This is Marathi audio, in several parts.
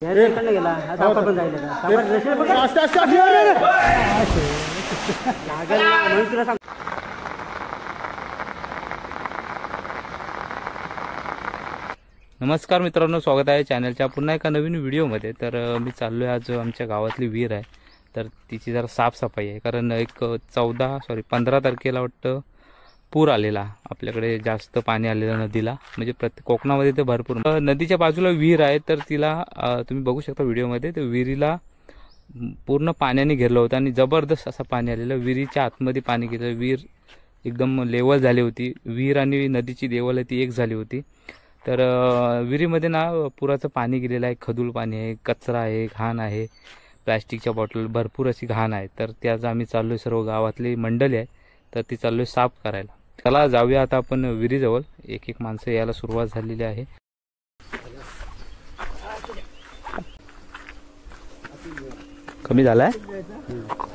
नमस्कार मित्रांनो, स्वागत आहे चॅनलच्या पुन्हा एका नवीन व्हिडिओमध्ये। तर मी चाललो आहे आज आमच्या गावातली विहीर आहे, तर तिची जरा साफसफाई आहे। कारण 15 तारखेला वाटतं पूर आलेला, आपल्याकडे जास्त पाणी आलेलं नदीला, म्हणजे कोकणामध्ये ते भरपूर। नदीच्या बाजूला विहीर आहे, तर तिला तुम्ही बघू शकता व्हिडिओमध्ये, ते विहिरीला पूर्ण पाण्याने घेरलं होतं आणि जबरदस्त असं पाणी आलेलं। विहिरीच्या आतमध्ये पाणी गेलं, विहीर एकदम लेवल झाली होती, विहीर आणि नदीची लेवल ती एक झाली होती। तर विहिरीमध्ये ना पुराचं पाणी गेलेलं आहे, खदूळ पाणी आहे, कचरा आहे, घाण आहे, प्लॅस्टिकच्या बॉटल, भरपूर अशी घाण आहे। तर त्याच आम्ही चाललोय, सर्व गावातली मंडळी आहे, तर ती चाललोय साफ करायला। चला जाऊया आता आपण विहिरीजवळ। एक एक माणसं यायला सुरुवात झालेली आहे। कमी झालाय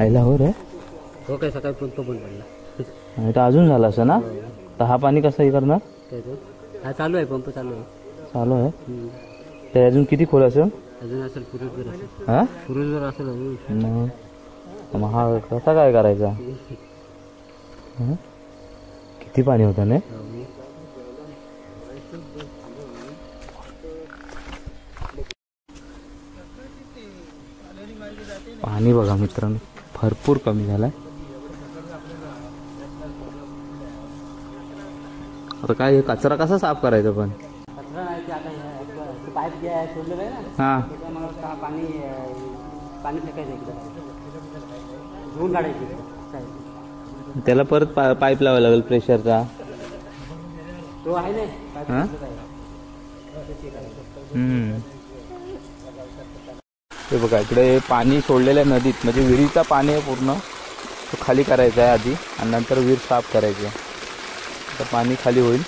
आईला हो रे, हो काय सकाळी पण तो पण पडला, तर अजून झाला असं ना। तर हा पाणी कसं हे करणार? हा चालू आहे, पंप चालू आहे। ते अजून किती खोल असेल? अजून असेल पुरुषभर असेल। हा पुरुषभर असेल अजून। मग हा कसा काय करायचा? किती पाणी होतं ना? पाणी बघा मित्रांनो, भरपूर कमी झालाय। आता काय कचरा कसा साफ करायचा? पण कचरा नाही, ते आता पाईप जे सोडलेलं आहे ना, हा त्याच्यामुळे पाणी पाणी फेकायचं इकडे, धुवून काढायची। त्याला परत पाईप लावायला लागेल प्रेशरचा, तो आहे ना। हे बघा इकडे पाणी सोडलेलं आहे नदीत, म्हणजे विहिरीचा पाणी आहे पूर्ण, तो खाली करायचा आहे आधी आणि नंतर विहीर साफ करायची आहे। तर पाणी खाली होईल,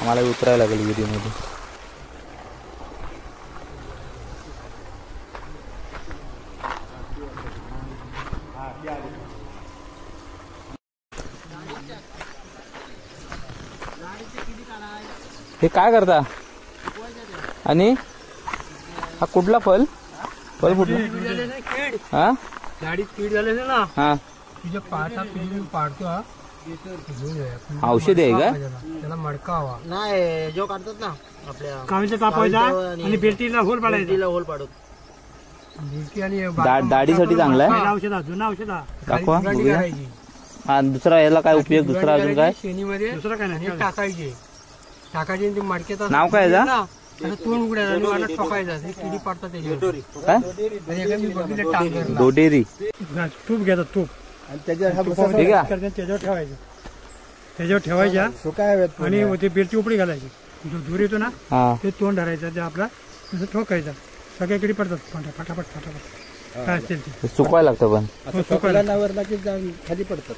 आम्हाला उतरायला लागेल विहिरीमध्ये। हे काय करता? आणि हा कुठला फल कुठला? हा गाडीत कीड झाले ना, हा तुझ्या पाठा पिढी पाडतो। हा औषध आहे का? त्याला मडका हवा नाही, जो काढतात ना आपल्या कावीचा कापायचा आणि बेल्टीला होल पाडायचा, बेल्टीला होल पाडत बेल्टी आणि दाढीसाठी चांगला आहे। औषध जुना औषध दाखवा बघूया। हा दुसरा याला काय उपयोग? दुसरा अजून काय? शेणीमध्ये दुसरा काय नाही, टाकायचे ते मडक्याचं नाव काय आहे? तोंड उघडायचं आणि वाटत ठोकायचा, किडी पाडतात त्याच्यावर। काय दोडेरी? तूप घ्यायचा, तूप त्याच्यावर ठेवायच्या आणि ते बेलची उपडी घालायची, जो धूर येतो ना ते तोंड धरायचं, ते आपला तसं ठोकायचा, सगळ्या किडी पडतात फटाफट फटाफट। काय असतील ते सुकवायला लागतं, पण सुकवायला खाली पडतात।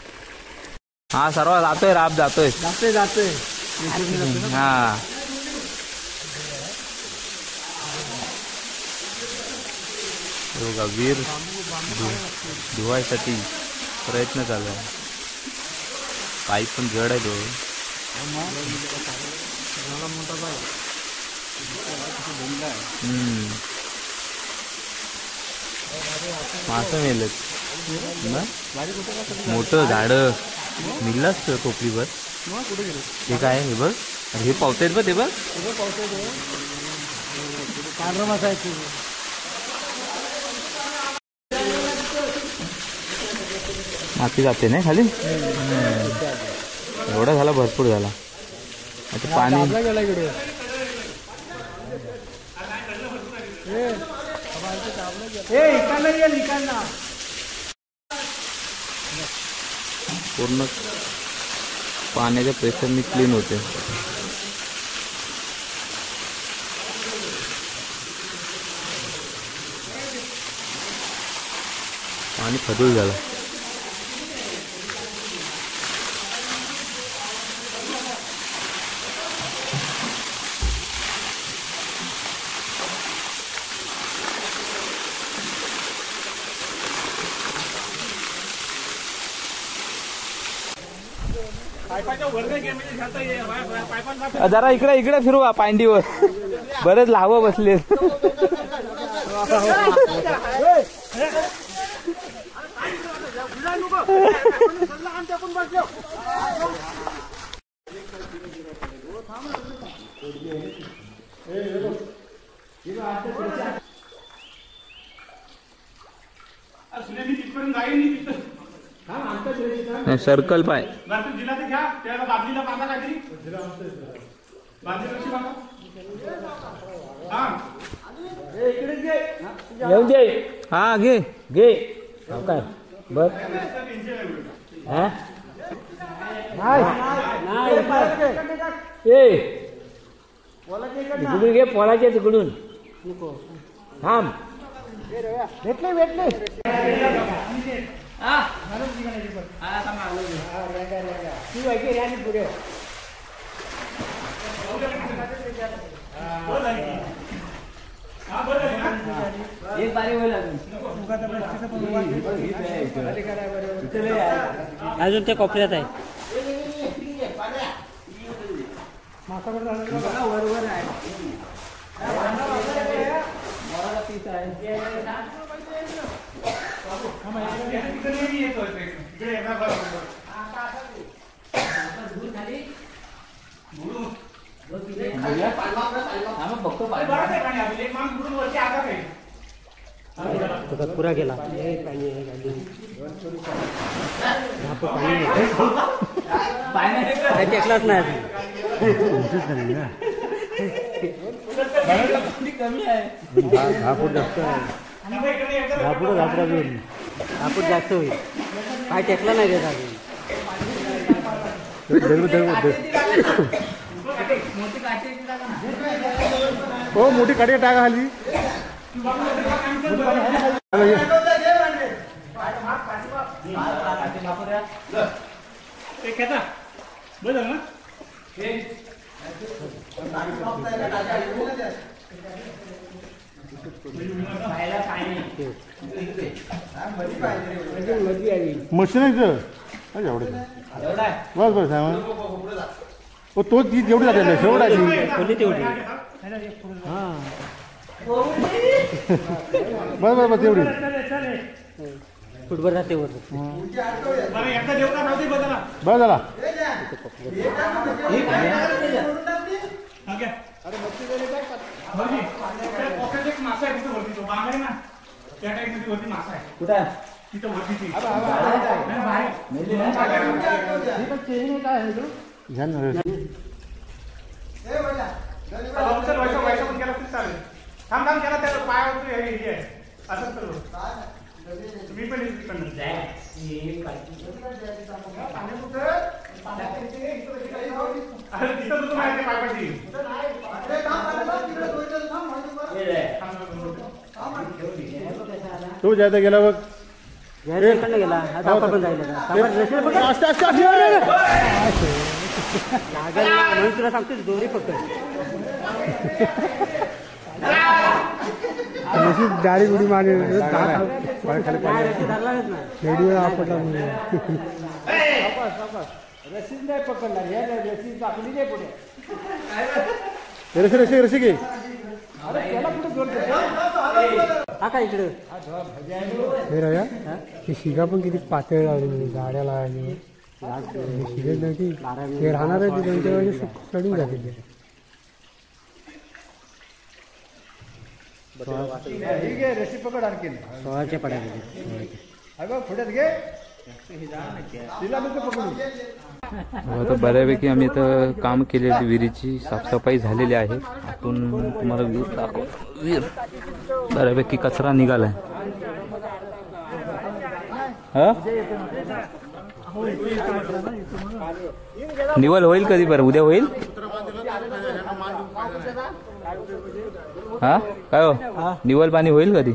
हा सर्व जातोय, राब जातोय जातोय। हा बघा विहीर धुवायसाठी प्रयत्न चालू आहे, पाईप पण जड आहे तो। मासं मेलेत, मोठं झाड मिळलंच टोपलीवर। हे काय हे बघ, हे पावसाळ्यात बघ, ते बघ माती जाते नाही खाली, एवढा झाला, भरपूर झाला। आता पाणी पूर्ण पाण्याच्या प्रेशरने क्लीन होते। पाणी खदूळ झालं। जरा इकडे इकडे फिरवा पांडीवर, बरेच लावा बसले। सर्कल पाय येऊन दे. हा घे घे काय बघ. तिकडून घे पोळाच्या तिकडून थांब. भेटले भेटले. पुढे एक बारी होईल अजून ते कोपऱ्यात आहे. वर आहे. पुरा गेला टेकलाच नाही. कमी आहे. 10 फूट जास्त आहे. 10 फूट जास्त होईल. काय टेकला नाही देत अजून. हो मोठी काठी टाका खाली. मशीन आहे एवढं बस बस हो तो ती जेवढी जाते शेवटाची तेवढी. हां बस बस बस तेवढी फुटबॉल राहते वर. बस झाला. तू जायचं गेला बघ. गेला आता पण म्हणून तुला सांगतो दोरी पकड. गाडी गुडी मारली रशीद नाही पकडणार. रशीद आपली नाही पुढे. रशी घे. त्याला पुढे जोड हा काय इकडे हे शिगा पण किती पातळ लावली गाड्या लावायची. शिगत नव्हती ते राहणार आहे त्यांच्या वेळेस चढून जाते. रशी पकड आणखी सोळाच्या पड्या पुढ्यात घे. आता बऱ्यापैकी आम्ही इथं काम केलेली विहिरीची साफसफाई झालेली आहे. आतून तुम्हाला विहीर दाखवतो. विहीर बऱ्यापैकी कचरा निघालाय. निवल होईल कधी बरं? उद्या होईल. हा काय हो निवल पाणी होईल कधी?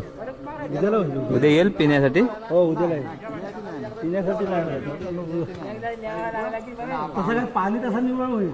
उद्या येईल पिण्यासाठी. हो उद्याला पिण्यासाठी पाणी तसं निवळ होईल.